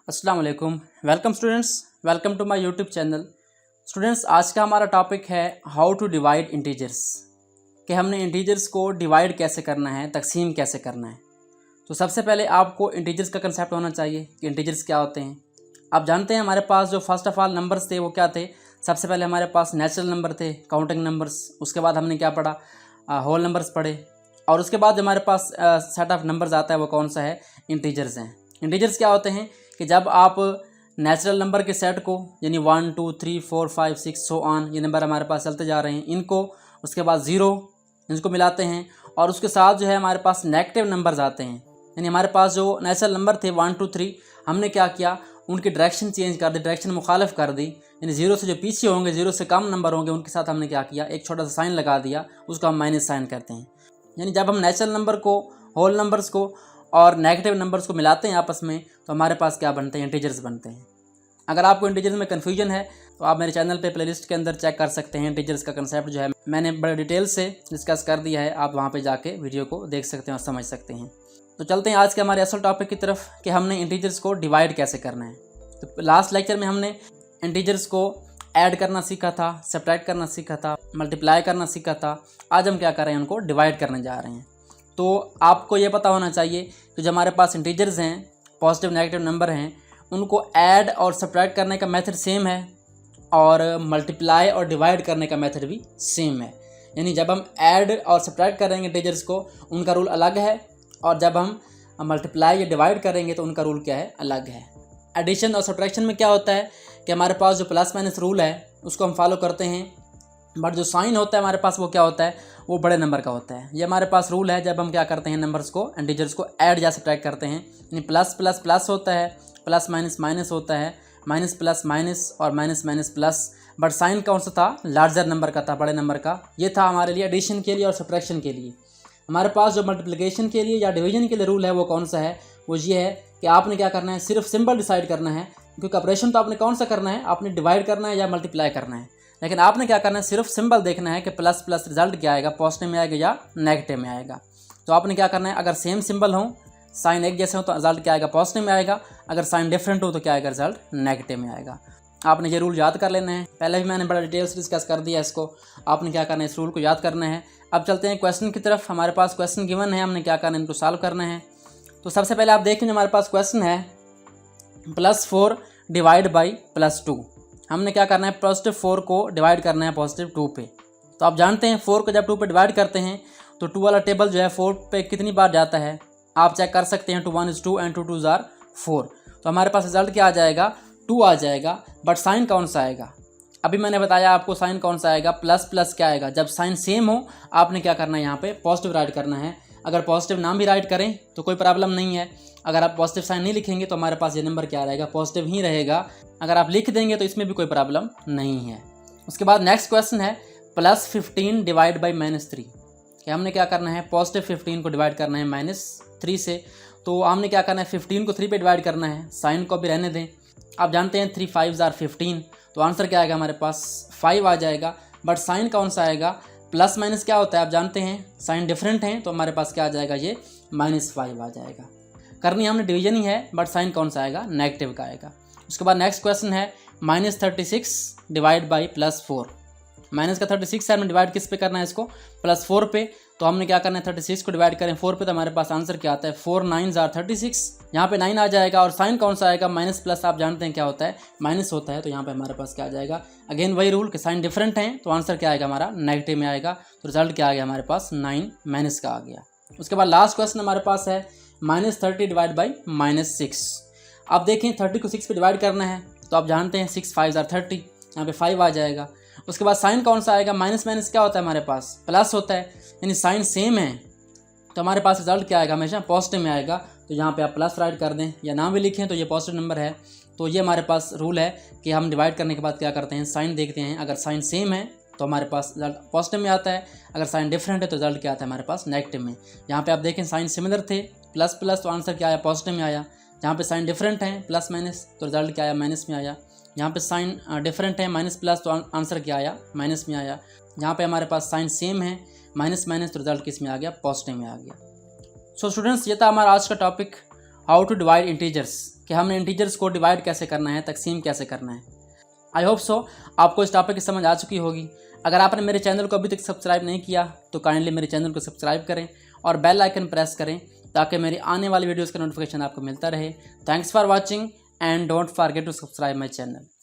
अस्सलाम वालेकुम। Welcome students, welcome to my YouTube channel. Students, आज का हमारा टॉपिक है हाउ टू डिवाइड इंटीजर्स, कि हमने इंटीजर्स को डिवाइड कैसे करना है, तकसीम कैसे करना है। तो सबसे पहले आपको इंटीजर्स का कंसेप्ट होना चाहिए कि इंटीजर्स क्या होते हैं। आप जानते हैं हमारे पास जो फर्स्ट ऑफ ऑल नंबर्स थे वो क्या थे। सबसे पहले हमारे पास नेचुरल नंबर थे, काउंटिंग नंबर्स। उसके बाद हमने क्या पढ़ा, होल नंबर्स पढ़े। और उसके बाद हमारे पास सेट ऑफ नंबर्स आता है, वो कौन सा है, इंटीजर्स हैं। इंटीजर्स क्या होते हैं कि जब आप नेचुरल नंबर के सेट को, यानी 1 2 3 4 5 6 सो ऑन, ये नंबर हमारे पास चलते जा रहे हैं, इनको उसके बाद ज़ीरो इनको मिलाते हैं और उसके साथ जो है हमारे पास नेगेटिव नंबर्स आते हैं। यानी हमारे पास जो नेचुरल नंबर थे 1 2 3, हमने क्या किया, उनकी डायरेक्शन चेंज कर दी, डायरेक्शन मुखालिफ कर दी। यानी ज़ीरो से जो पीछे होंगे, ज़ीरो से कम नंबर होंगे, उनके साथ हमने क्या किया, एक छोटा सा साइन लगा दिया, उसको हम माइनस साइन करते हैं। यानी जब हम नेचुरल नंबर को, होल नंबर्स को और नेगेटिव नंबर्स को मिलाते हैं आपस में, तो हमारे पास क्या बनते हैं, इंटीजर्स बनते हैं। अगर आपको इंटीजर्स में कन्फ्यूजन है तो आप मेरे चैनल पे प्लेलिस्ट के अंदर चेक कर सकते हैं। इंटीजर्स का कंसेप्ट जो है मैंने बड़े डिटेल से डिस्कस कर दिया है, आप वहाँ पे जाके वीडियो को देख सकते हैं और समझ सकते हैं। तो चलते हैं आज के हमारे असल टॉपिक की तरफ कि हमने इंटीजर्स को डिवाइड कैसे करना है। तो लास्ट लेक्चर में हमने इंटीजर्स को ऐड करना सीखा था, सब्ट्रैक्ट करना सीखा था, मल्टीप्लाई करना सीखा था। आज हम क्या कर रहे हैं, उनको डिवाइड करने जा रहे हैं। तो आपको ये पता होना चाहिए कि जो हमारे पास इंटीजर्स हैं, पॉजिटिव नेगेटिव नंबर हैं, उनको ऐड और सब्ट्रैक्ट करने का मेथड सेम है और मल्टीप्लाई और डिवाइड करने का मेथड भी सेम है। यानी जब हम ऐड और सब्ट्रैक्ट करेंगे इंटीजर्स को, उनका रूल अलग है, और जब हम मल्टीप्लाई या डिवाइड करेंगे तो उनका रूल क्या है, अलग है। एडिशन और सब्ट्रैक्शन में क्या होता है कि हमारे पास जो प्लस माइनस रूल है उसको हम फॉलो करते हैं, बट जो साइन होता है हमारे पास वो क्या होता है, वो बड़े नंबर का होता है। ये हमारे पास रूल है जब हम क्या करते हैं, नंबर्स को, इंटीजर्स को ऐड या सब्ट्रैक्ट करते हैं। यानी प्लस प्लस प्लस होता है, प्लस माइनस माइनस होता है, माइनस प्लस माइनस और minus minus plus. But sign कौन सा था, लार्जर नंबर का था, बड़े नंबर का। ये था हमारे लिए एडिशन के लिए और सब्ट्रैक्शन के लिए। हमारे पास जो मल्टीप्लिकेशन के लिए या डिवीजन के लिए रूल है वो कौन सा है, वो ये है कि आपने क्या करना है, सिर्फ सिंबल डिसाइड करना है। क्योंकि ऑपरेशन तो आपने कौन सा करना है, आपने डिवाइड करना है या मल्टीप्लाई करना है, लेकिन आपने क्या करना है, सिर्फ सिंबल देखना है कि प्लस प्लस रिजल्ट क्या आएगा, पॉजिटिव में आएगा या नेगेटिव में आएगा। तो आपने क्या करना है, अगर सेम सिंबल हो, साइन एक जैसे हो, तो रिजल्ट क्या आएगा, पॉजिटिव में आएगा। अगर साइन डिफरेंट हो तो क्या आएगा, रिजल्ट नेगेटिव में आएगा। आपने ये रूल याद कर लेना है। पहले भी मैंने बड़ा डिटेल से डिस्कस कर दिया इसको, आपने क्या करना है, इस रूल को याद करना है। अब चलते हैं क्वेश्चन की तरफ। हमारे पास क्वेश्चन गिवन है, हमने क्या करना है, इनको सॉल्व करना है। तो सबसे पहले आप देखें, हमारे पास क्वेश्चन है +4 डिवाइड बाई +2। हमने क्या करना है, पॉजिटिव 4 को डिवाइड करना है पॉजिटिव 2 पे। तो आप जानते हैं 4 को जब 2 पे डिवाइड करते हैं तो 2 वाला टेबल जो है 4 पे कितनी बार जाता है, आप चेक कर सकते हैं। 2 1 is 2 and 2 2 are 4। तो हमारे पास रिजल्ट क्या आ जाएगा, 2 आ जाएगा। बट साइन कौन सा आएगा, अभी मैंने बताया आपको साइन कौन सा आएगा, प्लस प्लस क्या आएगा। जब साइन सेम हो आपने क्या करना है, यहाँ पे पॉजिटिव राइट करना है। अगर पॉजिटिव नाम भी राइट करें तो कोई प्रॉब्लम नहीं है। अगर आप पॉजिटिव साइन नहीं लिखेंगे तो हमारे पास ये नंबर क्या रहेगा, पॉजिटिव ही रहेगा। अगर आप लिख देंगे तो इसमें भी कोई प्रॉब्लम नहीं है। उसके बाद नेक्स्ट क्वेश्चन है +15 डिवाइड बाई -3। कि हमने क्या करना है, पॉजिटिव 15 को डिवाइड करना है -3 से। तो हमने क्या करना है, 15 को 3 पे डिवाइड करना है, साइन को भी रहने दें। आप जानते हैं 3 5s are 15, तो आंसर क्या आएगा, हमारे पास 5 आ जाएगा। बट साइन कौन सा आएगा, प्लस माइनस क्या होता है, आप जानते हैं, साइन डिफरेंट हैं, तो हमारे पास क्या आ जाएगा, ये -5 आ जाएगा। करनी हमने डिवीजन ही है, बट साइन कौन सा आएगा, नेगेटिव का आएगा। उसके बाद नेक्स्ट क्वेश्चन है -36 डिवाइड बाई +4। माइनस का 36 है, हमें डिवाइड किस पे करना है, इसको +4 पे। तो हमने क्या करना है, 36 को डिवाइड करें 4 पे, तो हमारे पास आंसर क्या आता है, 4 9s are 36। यहाँ पे 9 आ जाएगा। और साइन कौन सा आएगा, माइनस प्लस आप जानते हैं क्या होता है, माइनस होता है। तो यहाँ पे हमारे पास क्या आ जाएगा, अगेन वही रूल कि साइन डिफरेंट हैं, तो आंसर क्या आएगा, हमारा नेगेटिव में आएगा। तो रिजल्ट क्या आ गया, हमारे पास 9 माइनस का आ गया। उसके बाद लास्ट क्वेश्चन हमारे पास है -30 डिवाइड बाई -6। आप देखें 30 को 6 पे डिवाइड करना है, तो आप जानते हैं 6 5s are 30, यहाँ पे 5 आ जाएगा। उसके बाद साइन कौन सा आएगा, माइनस माइनस क्या होता है, हमारे पास प्लस होता है। यानी साइन सेम है तो हमारे पास रिजल्ट क्या आएगा, हमेशा पॉजिटिव में आएगा। तो यहाँ पे आप प्लस राइट कर दें या नाम भी लिखें तो ये पॉजिटिव नंबर है। तो ये हमारे पास रूल है कि हम डिवाइड करने के बाद क्या करते हैं, साइन देखते हैं। अगर साइन सेम है तो हमारे पास रिजल्ट पॉजिटिव में आता है, अगर साइन डिफरेंट है तो रिजल्ट क्या आता है, हमारे पास नेगेटिव में। यहाँ पे आप देखें साइन सिमिलर थे, प्लस प्लस, तो आंसर क्या आया, पॉजिटिव में आया। जहाँ पे साइन डिफरेंट है, प्लस माइनस, तो रिजल्ट क्या आया, माइनस में आया। यहाँ पे साइन डिफरेंट है, माइनस प्लस, तो आंसर क्या आया, माइनस में आया। यहाँ पे हमारे पास साइन सेम है, माइनस माइनस, तो रिजल्ट किस में आ गया, पॉजिटिव में आ गया। सो स्टूडेंट्स, ये था हमारा आज का topic, how to divide integers, कि हमने इंटीजर्स को डिवाइड कैसे करना है, तकसीम कैसे करना है। आई होप सो आपको इस टॉपिक की समझ आ चुकी होगी। अगर आपने मेरे चैनल को अभी तक सब्सक्राइब नहीं किया तो काइंडली मेरे चैनल को सब्सक्राइब करें और बेल आइकन प्रेस करें ताकि मेरी आने वाली वीडियोज़ का नोटिफिकेशन आपको मिलता रहे। Thanks for watching and don't forget to subscribe my channel.